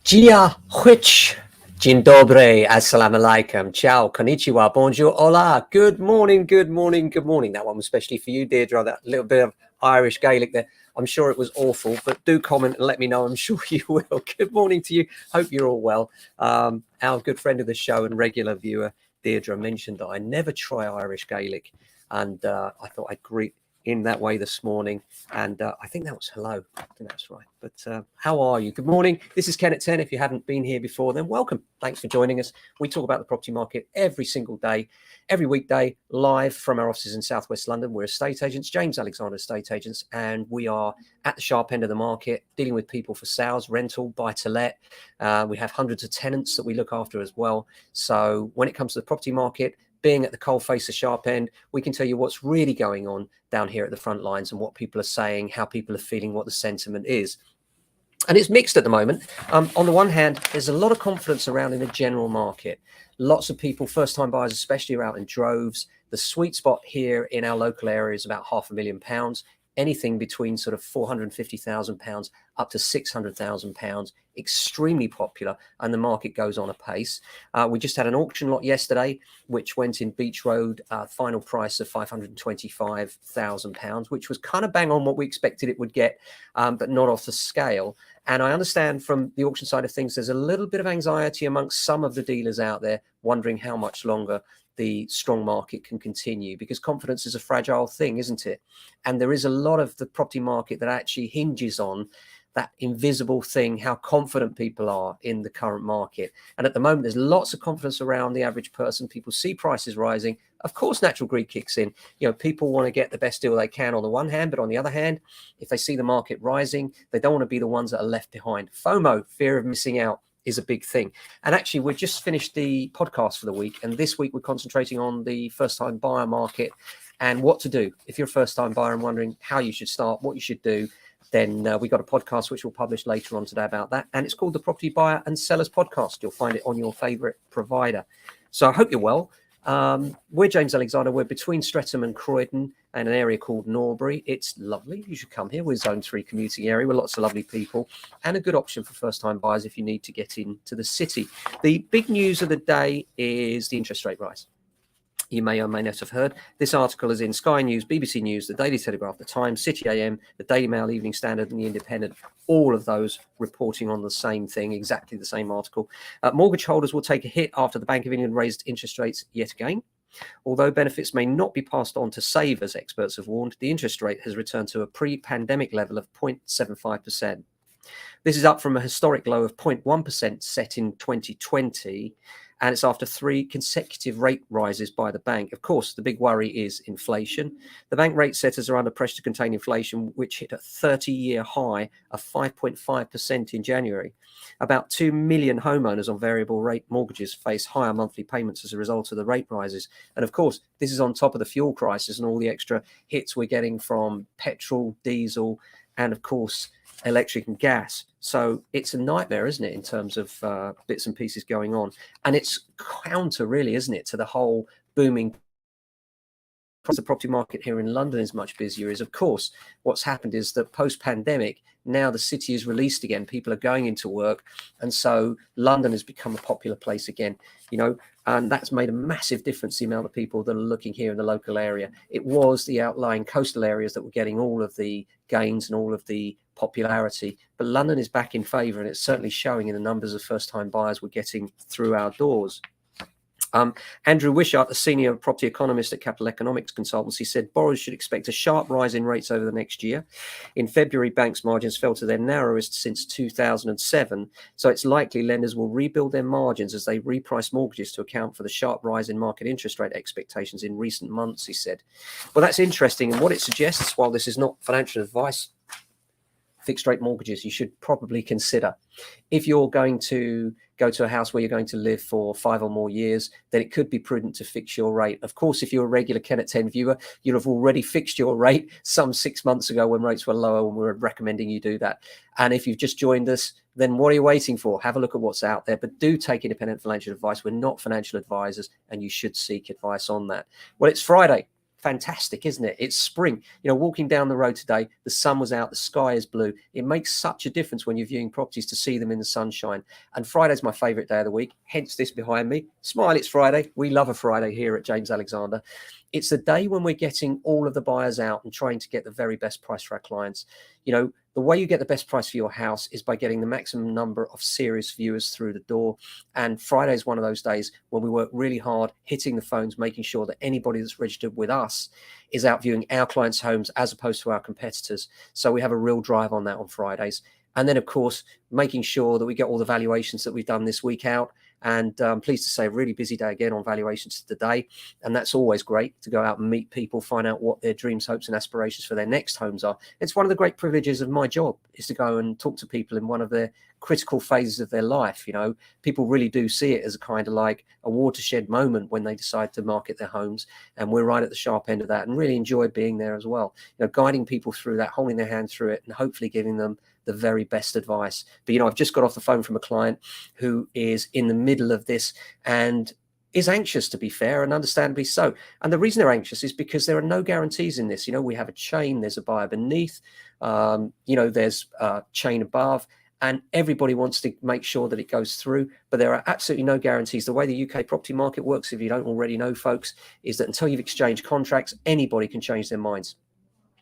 Jia Huich. Dzień dobry, assalamu alaikum, ciao, konnichiwa, bonjour, hola, good morning, good morning, good morning. That one was especially for you, Deirdre, that little bit of Irish Gaelic there. I'm sure it was awful, but do comment and let me know. I'm sure you will. Good morning to you. Hope you're all well. Our good friend of the show and regular viewer, Deirdre, mentioned that I never try Irish Gaelic. And I thought I'd greet in that way this morning. And I think that was hello. I think that's right. But how are you? Good morning. This is Ken at 10. If you haven't been here before, then welcome. Thanks for joining us. We talk about the property market every single day, every weekday, live from our offices in Southwest London. We're estate agents, James Alexander Estate Agents, and we are at the sharp end of the market, dealing with people for sales, rental, buy to let. We have hundreds of tenants that we look after as well. So when it comes to the property market, being at the coalface, the sharp end, we can tell you what's really going on down here at the front lines and what people are saying, how people are feeling, what the sentiment is. And it's mixed at the moment. On the one hand, there's a lot of confidence around in the general market. Lots of people, first-time buyers especially, are out in droves. The sweet spot here in our local area is about £500,000. Anything between sort of £450,000 up to £600,000, extremely popular, and the market goes on apace. We just had an auction lot yesterday, which went in Beach Road, final price of £525,000, which was kind of bang on what we expected it would get, but not off the scale. And I understand from the auction side of things, there's a little bit of anxiety amongst some of the dealers out there, wondering how much longer the strong market can continue, because confidence is a fragile thing, isn't it? And there is a lot of the property market that actually hinges on that invisible thing, how confident people are in the current market. And at the moment, there's lots of confidence around the average person. People see prices rising. Of course, natural greed kicks in. You know, people want to get the best deal they can on the one hand, but on the other hand, if they see the market rising, they don't want to be the ones that are left behind. FOMO, fear of missing out, is a big thing. And actually, we've just finished the podcast for the week. And this week, we're concentrating on the first-time buyer market and what to do. If you're a first-time buyer and wondering how you should start, what you should do, then we've got a podcast which we'll publish later on today about that. And it's called the Property Buyer and Sellers Podcast. You'll find it on your favorite provider. So I hope you're well. We're James Alexander. We're between Streatham and Croydon and an area called Norbury. It's lovely. You should come here. We're Zone 3 commuting area with lots of lovely people and a good option for first-time buyers if you need to get into the city. The big news of the day is the interest rate rise. You may or may not have heard. This article is in Sky News, BBC News, the Daily Telegraph, the Times, City AM, the Daily Mail, Evening Standard, and the Independent. All of those reporting on the same thing, exactly the same article. Mortgage holders will take a hit after the Bank of England raised interest rates yet again. Although benefits may not be passed on to savers, experts have warned, the interest rate has returned to a pre-pandemic level of 0.75%. This is up from a historic low of 0.1% set in 2020. And it's after 3 consecutive rate rises by the bank. Of course, the big worry is inflation. The bank rate setters are under pressure to contain inflation, which hit a 30-year high of 5.5% in January. About 2 million homeowners on variable rate mortgages face higher monthly payments as a result of the rate rises. And of course, this is on top of the fuel crisis and all the extra hits we're getting from petrol, diesel, and of course, electric and gas. So it's a nightmare, isn't it, in terms of bits and pieces going on. And it's counter, really, isn't it, to the whole booming. The property market here in London is much busier. Is, of course, what's happened is that post-pandemic, now the city is released again. People are going into work. And so London has become a popular place again, you know, and that's made a massive difference, the amount of people that are looking here in the local area. It was the outlying coastal areas that were getting all of the gains and all of the popularity. But London is back in favour, and it's certainly showing in the numbers of first-time buyers we're getting through our doors. Andrew Wishart, the senior property economist at Capital Economics Consultancy, said borrowers should expect a sharp rise in rates over the next year. In February, banks' margins fell to their narrowest since 2007. So it's likely lenders will rebuild their margins as they reprice mortgages to account for the sharp rise in market interest rate expectations in recent months, he said. Well, that's interesting. And what it suggests, while this is not financial advice, fixed rate mortgages you should probably consider. If you're going to go to a house where you're going to live for 5 or more years, then it could be prudent to fix your rate. Of course, if you're a regular Ken at 10 viewer, you'll have already fixed your rate some 6 months ago when rates were lower, when we were recommending you do that. And if you've just joined us, then what are you waiting for? Have a look at what's out there, but do take independent financial advice. We're not financial advisors, and you should seek advice on that. Well, it's Friday. fantastic, isn't it? It's spring. You know, walking down the road today, the sun was out, the sky is blue. It makes such a difference when you're viewing properties to see them in the sunshine. And Friday's my favorite day of the week, hence this behind me. Smile, it's Friday. We love a Friday here at James Alexander. It's the day when we're getting all of the buyers out and trying to get the very best price for our clients. You know, the way you get the best price for your house is by getting the maximum number of serious viewers through the door. And Friday is one of those days when we work really hard, hitting the phones, making sure that anybody that's registered with us is out viewing our clients' homes as opposed to our competitors. So we have a real drive on that on Fridays. And then, of course, making sure that we get all the valuations that we've done this week out. And I'm pleased to say a really busy day again on valuations today. And that's always great to go out and meet people, find out what their dreams, hopes and aspirations for their next homes are. It's one of the great privileges of my job is to go and talk to people in one of their critical phases of their life. You know, people really do see it as a kind of like a watershed moment when they decide to market their homes. And we're right at the sharp end of that and really enjoy being there as well. You know, guiding people through that, holding their hand through it and hopefully giving them the very best advice. But, you know, I've just got off the phone from a client who is in the middle of this and is anxious, to be fair, and understandably so. And the reason they're anxious is because there are no guarantees in this. You know, we have a chain, there's a buyer beneath, you know, there's a chain above, and everybody wants to make sure that it goes through, but there are absolutely no guarantees. The way the UK property market works, if you don't already know, folks, is that until you've exchanged contracts, anybody can change their minds.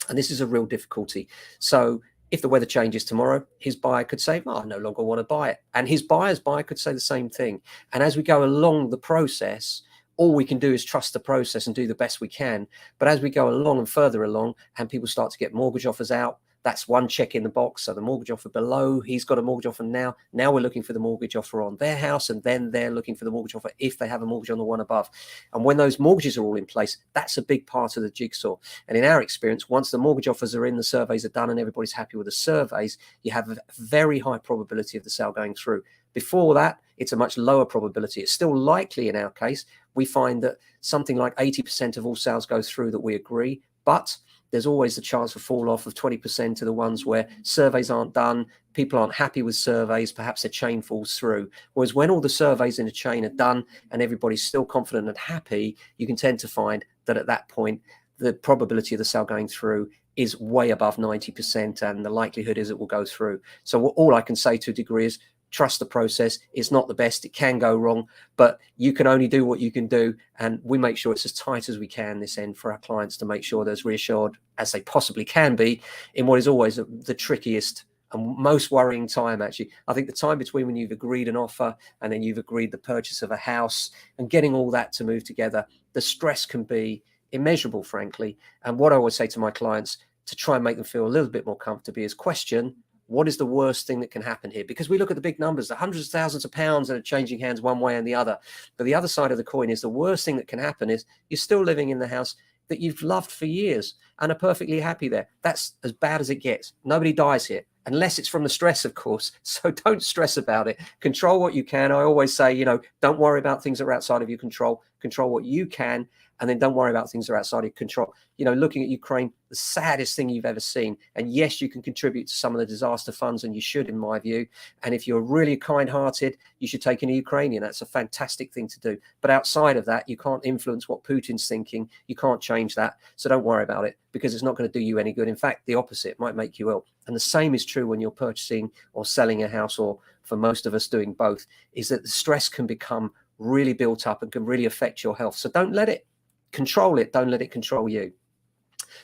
And this is a real difficulty. So if the weather changes tomorrow, his buyer could say, oh, I no longer want to buy it. And his buyer's buyer could say the same thing. And as we go along the process, all we can do is trust the process and do the best we can. But as we go along and further along and people start to get mortgage offers out, that's one check in the box. So the mortgage offer below, he's got a mortgage offer now. Now we're looking for the mortgage offer on their house, and then they're looking for the mortgage offer if they have a mortgage on the one above. And when those mortgages are all in place, that's a big part of the jigsaw. And in our experience, once the mortgage offers are in, the surveys are done, and everybody's happy with the surveys, you have a very high probability of the sale going through. Before that, it's a much lower probability. It's still likely in our case. We find that something like 80% of all sales go through that we agree, but there's always the chance for fall off of 20% of the ones where surveys aren't done, people aren't happy with surveys, perhaps their chain falls through. Whereas when all the surveys in a chain are done and everybody's still confident and happy, you can tend to find that at that point, the probability of the sale going through is way above 90%, and the likelihood is it will go through. So all I can say to a degree is trust the process. It's not the best. It can go wrong, but you can only do what you can do. And we make sure it's as tight as we can this end for our clients to make sure they're as reassured as they possibly can be in what is always the trickiest and most worrying time, actually. I think the time between when you've agreed an offer and then you've agreed the purchase of a house and getting all that to move together, the stress can be immeasurable, frankly. And what I always say to my clients to try and make them feel a little bit more comfortable is question, what is the worst thing that can happen here? Because we look at the big numbers, the hundreds of thousands of pounds that are changing hands one way and the other. But the other side of the coin is the worst thing that can happen is you're still living in the house that you've loved for years and are perfectly happy there. That's as bad as it gets. Nobody dies here, unless it's from the stress, of course. So don't stress about it. Control what you can. I always say, you know, don't worry about things that are outside of your control. Control what you can. And then don't worry about things that are outside of your control. You know, looking at Ukraine, the saddest thing you've ever seen. And yes, you can contribute to some of the disaster funds, and you should, in my view. And if you're really kind-hearted, you should take in a Ukrainian. That's a fantastic thing to do. But outside of that, you can't influence what Putin's thinking. You can't change that. So don't worry about it, because it's not going to do you any good. In fact, the opposite, it might make you ill. And the same is true when you're purchasing or selling a house, or for most of us doing both, is that the stress can become really built up and can really affect your health. So don't let it control it. Don't let it control you.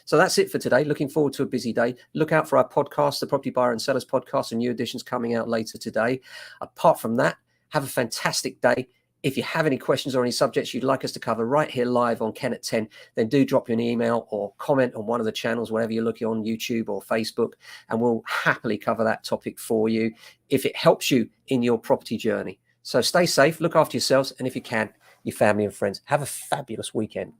So that's it for today. Looking forward to a busy day. Look out for our podcast, the Property Buyer and Sellers Podcast, and new editions coming out later today. Apart from that, have a fantastic day. If you have any questions or any subjects you'd like us to cover right here live on Ken at 10, then do drop me an email or comment on one of the channels, whatever you're looking on, YouTube or Facebook, and we'll happily cover that topic for you if it helps you in your property journey. So stay safe, look after yourselves, and if you can, your family and friends. Have a fabulous weekend.